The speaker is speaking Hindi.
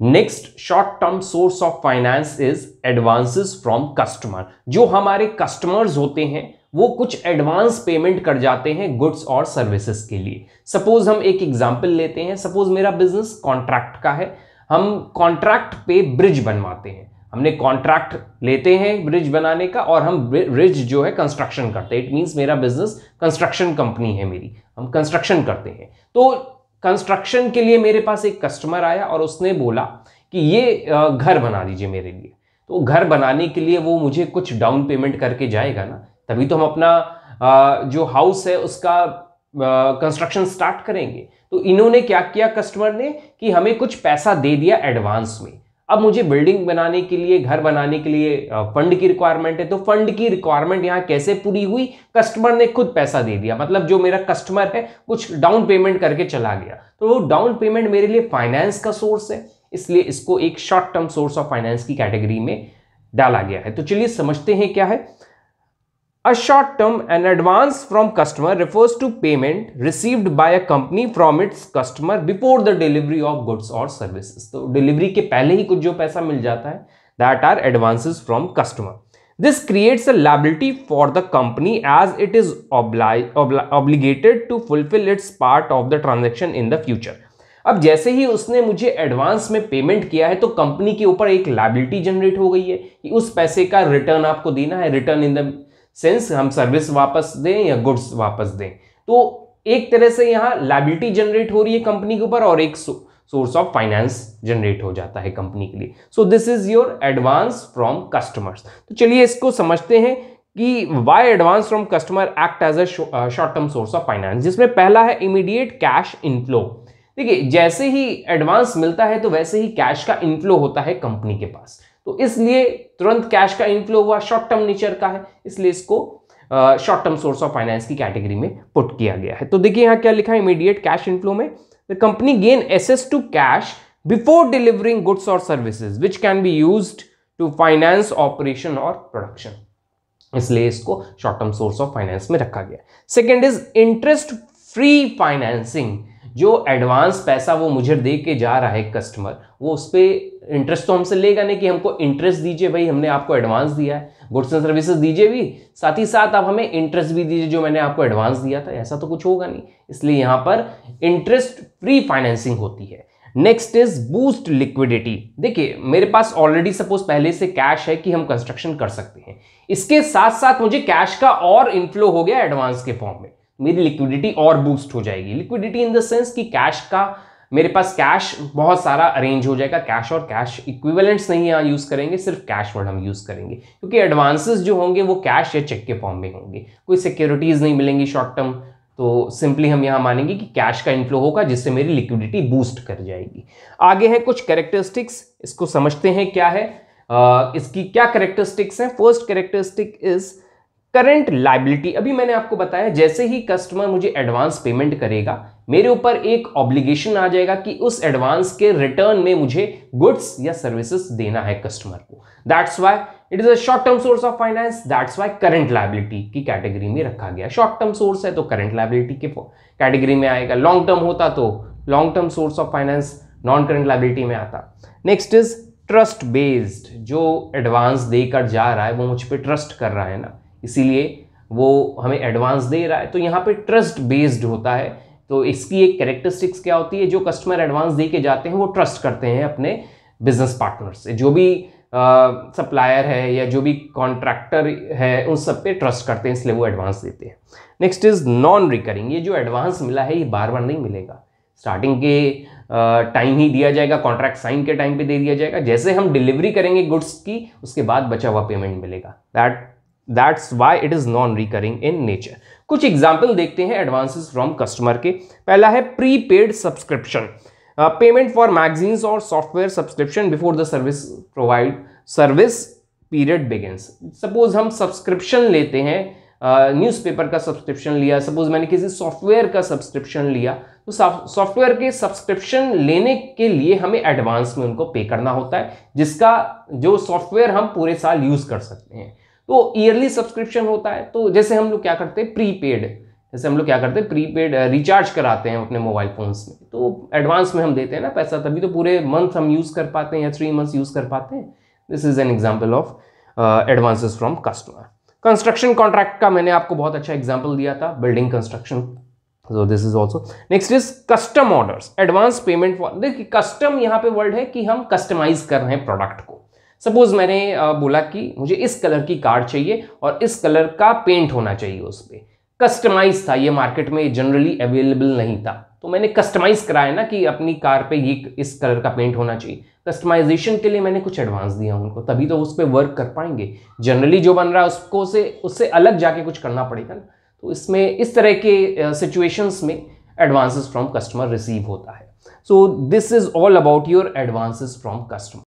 Next short term source of finance is advances from customer. जो हमारे कस्टमर्स होते हैं वो कुछ एडवांस पेमेंट कर जाते हैं गुड्स और सर्विसेज के लिए। सपोज हम एक एग्जांपल लेते हैं, सपोज मेरा बिजनेस कॉन्ट्रैक्ट का है, हम कॉन्ट्रैक्ट पे ब्रिज बनवाते हैं, हमने कॉन्ट्रैक्ट लेते हैं ब्रिज बनाने का और हम ब्रिज जो है कंस्ट्रक्शन करते हैं। इट मींस मेरा बिजनेस कंस्ट्रक्शन कंपनी है मेरी, हम कंस्ट्रक्शन करते हैं। तो कंस्ट्रक्शन के लिए मेरे पास एक कस्टमर आया और उसने बोला कि ये घर बना दीजिए मेरे लिए। तो घर बनाने के लिए वो मुझे कुछ डाउन पेमेंट करके जाएगा ना, तभी तो हम अपना जो हाउस है उसका कंस्ट्रक्शन स्टार्ट करेंगे। तो इन्होंने क्या किया कस्टमर ने कि हमें कुछ पैसा दे दिया एडवांस में। अब मुझे बिल्डिंग बनाने के लिए, घर बनाने के लिए फंड की रिक्वायरमेंट है, तो फंड की रिक्वायरमेंट यहाँ कैसे पूरी हुई, कस्टमर ने खुद पैसा दे दिया। मतलब जो मेरा कस्टमर है कुछ डाउन पेमेंट करके चला गया, तो वो डाउन पेमेंट मेरे लिए फाइनेंस का सोर्स है, इसलिए इसको एक short term source of finance की कैटेगरी में डाला गया है। तो चलिए समझते हैं क्या है। A short term, an advance from customer refers to payment received by a company from its customer before the delivery of goods or services. तो डिलीवरी के पहले ही कुछ जो पैसा मिल जाता है, that are advances from customer. This creates a liability for the company as it is obligated to fulfill its part of the transaction in the future. अब जैसे ही उसने मुझे एडवांस में पेमेंट किया है तो कंपनी के ऊपर एक लायबिलिटी जनरेट हो गई है कि उस पैसे का रिटर्न आपको देना है, रिटर्न इन द सेंस हम सर्विस वापस दें या गुड्स वापस दें। तो एक तरह से यहां लायबिलिटी जनरेट हो रही है कंपनी के ऊपर और एक सोर्स ऑफ फाइनेंस जनरेट हो जाता है कंपनी के लिए। So this is your advance from customers. तो चलिए इसको समझते हैं कि why advance from customer act as a short term source of finance, जिसमें पहला है इमीडिएट कैश इनफ्लो। देखिए जैसे ही एडवांस मिलता है तो वैसे ही कैश का इनफ्लो होता है कंपनी के पास, तो इसलिए तुरंत कैश का इनफ्लो हुआ, शॉर्ट टर्म नेचर का है, इसलिए इसको short term source of finance की कैटेगरी में पुट किया गया है। तो देखिए यहां क्या लिखा है, इमीडिएट कैश इनफ्लो में the company gain access to cash before delivering goods और services which can be used to finance operation और प्रोडक्शन, इसलिए इसको short term source of finance में रखा गया। Second is interest free financing. जो एडवांस पैसा वो मुझे दे के जा रहा है कस्टमर, वो उस पर इंटरेस्ट तो हमसे लेगा नहीं कि हमको इंटरेस्ट दीजिए, भाई हमने आपको एडवांस दिया है, गुड्स एंड सर्विसेज दीजिए भी, साथ ही साथ आप हमें इंटरेस्ट भी दीजिए जो मैंने आपको एडवांस दिया था, ऐसा तो कुछ होगा नहीं, इसलिए यहां पर इंटरेस्ट फ्री फाइनेंसिंग होती है। Next is boost liquidity. देखिए मेरे पास ऑलरेडी सपोज पहले से कैश है कि हम कंस्ट्रक्शन कर सकते हैं, इसके साथ साथ मुझे कैश का और इनफ्लो हो गया एडवांस के फॉर्म में, मेरी लिक्विडिटी और बूस्ट हो जाएगी। लिक्विडिटी इन द सेंस कि कैश का मेरे पास कैश बहुत सारा अरेंज हो जाएगा, कैश और कैश इक्विवेलेंट्स नहीं यहाँ यूज करेंगे, सिर्फ कैश वर्ड हम यूज करेंगे, क्योंकि एडवांसेस जो होंगे वो कैश या चेक के फॉर्म में होंगे, कोई सिक्योरिटीज नहीं मिलेंगी शॉर्ट टर्म, तो सिंपली हम यहाँ मानेंगे कि कैश का इनफ्लो होगा जिससे मेरी लिक्विडिटी बूस्ट कर जाएगी। आगे है कुछ कैरेक्टरिस्टिक्स, इसको समझते हैं क्या है, इसकी क्या कैरेक्टरिस्टिक्स हैं। First characteristic is current liability. अभी मैंने आपको बताया जैसे ही कस्टमर मुझे एडवांस पेमेंट करेगा मेरे ऊपर एक ऑब्लिगेशन आ जाएगा कि उस एडवांस के रिटर्न में मुझे गुड्स या सर्विसेज देना है कस्टमर को। That's why it is a short term source of finance, that's why current liability की कैटेगरी में रखा गया। शॉर्ट टर्म सोर्स है तो करंट लायबिलिटी के कैटेगरी में आएगा, लॉन्ग टर्म होता तो long term source of finance non current liability में आता। Next is trust based. जो एडवांस देकर जा रहा है वो मुझ पर ट्रस्ट कर रहा है ना, इसीलिए वो हमें एडवांस दे रहा है, तो यहाँ पे ट्रस्ट बेस्ड होता है। तो इसकी एक कैरेक्टरिस्टिक्स क्या होती है, जो कस्टमर एडवांस दे के जाते हैं वो ट्रस्ट करते हैं अपने बिजनेस पार्टनर से, जो भी सप्लायर है या जो भी कॉन्ट्रैक्टर है उन सब पे ट्रस्ट करते हैं, इसलिए वो एडवांस देते हैं। Next is non recurring. ये जो एडवांस मिला है ये बार बार नहीं मिलेगा, स्टार्टिंग के टाइम ही दिया जाएगा, कॉन्ट्रैक्ट साइन के टाइम पे दे दिया जाएगा, जैसे हम डिलीवरी करेंगे गुड्स की उसके बाद बचा हुआ पेमेंट मिलेगा। That's why it is non-recurring in nature. कुछ एग्जाम्पल देखते हैं एडवांसेस फ्रॉम कस्टमर के। पहला है prepaid subscription, payment for magazines और software subscription before the service period begins. Suppose हम सब्सक्रिप्शन लेते हैं, न्यूज़पेपर का सब्सक्रिप्शन लिया, सपोज मैंने किसी सॉफ्टवेयर का सब्सक्रिप्शन लिया, तो सॉफ्टवेयर के सब्सक्रिप्शन लेने के लिए हमें एडवांस में उनको पे करना होता है, जिसका जो सॉफ्टवेयर हम पूरे साल यूज कर सकते हैं। तो ईयरली सब्सक्रिप्शन होता है, तो जैसे हम लोग क्या करते हैं प्रीपेड जैसे हम लोग क्या करते हैं, प्रीपेड रिचार्ज कराते हैं अपने मोबाइल फोन्स में, तो एडवांस में हम देते हैं ना पैसा, तभी तो पूरे मंथ हम यूज़ कर पाते हैं या 3 मंथ्स यूज़ कर पाते हैं। This is an example of advances from customer. Construction contract का मैंने आपको बहुत अच्छा एग्जाम्पल दिया था, building construction, so this is also next is custom orders, advance payment for, देखिए कस्टम यहाँ पे वर्ड है कि हम कस्टमाइज कर रहे हैं प्रोडक्ट को। सपोज मैंने बोला कि मुझे इस कलर की कार चाहिए और इस कलर का पेंट होना चाहिए उस पर, कस्टमाइज था, ये मार्केट में जनरली अवेलेबल नहीं था, तो मैंने कस्टमाइज कराया ना कि अपनी कार पे ये इस कलर का पेंट होना चाहिए। कस्टमाइजेशन के लिए मैंने कुछ एडवांस दिया उनको, तभी तो उस पर वर्क कर पाएंगे। जनरली जो बन रहा है उसको उससे अलग जाके कुछ करना पड़ेगा ना, तो इसमें इस तरह के सिचुएशंस में एडवांसेस फ्रॉम कस्टमर रिसीव होता है। सो this is all about your advances from customer.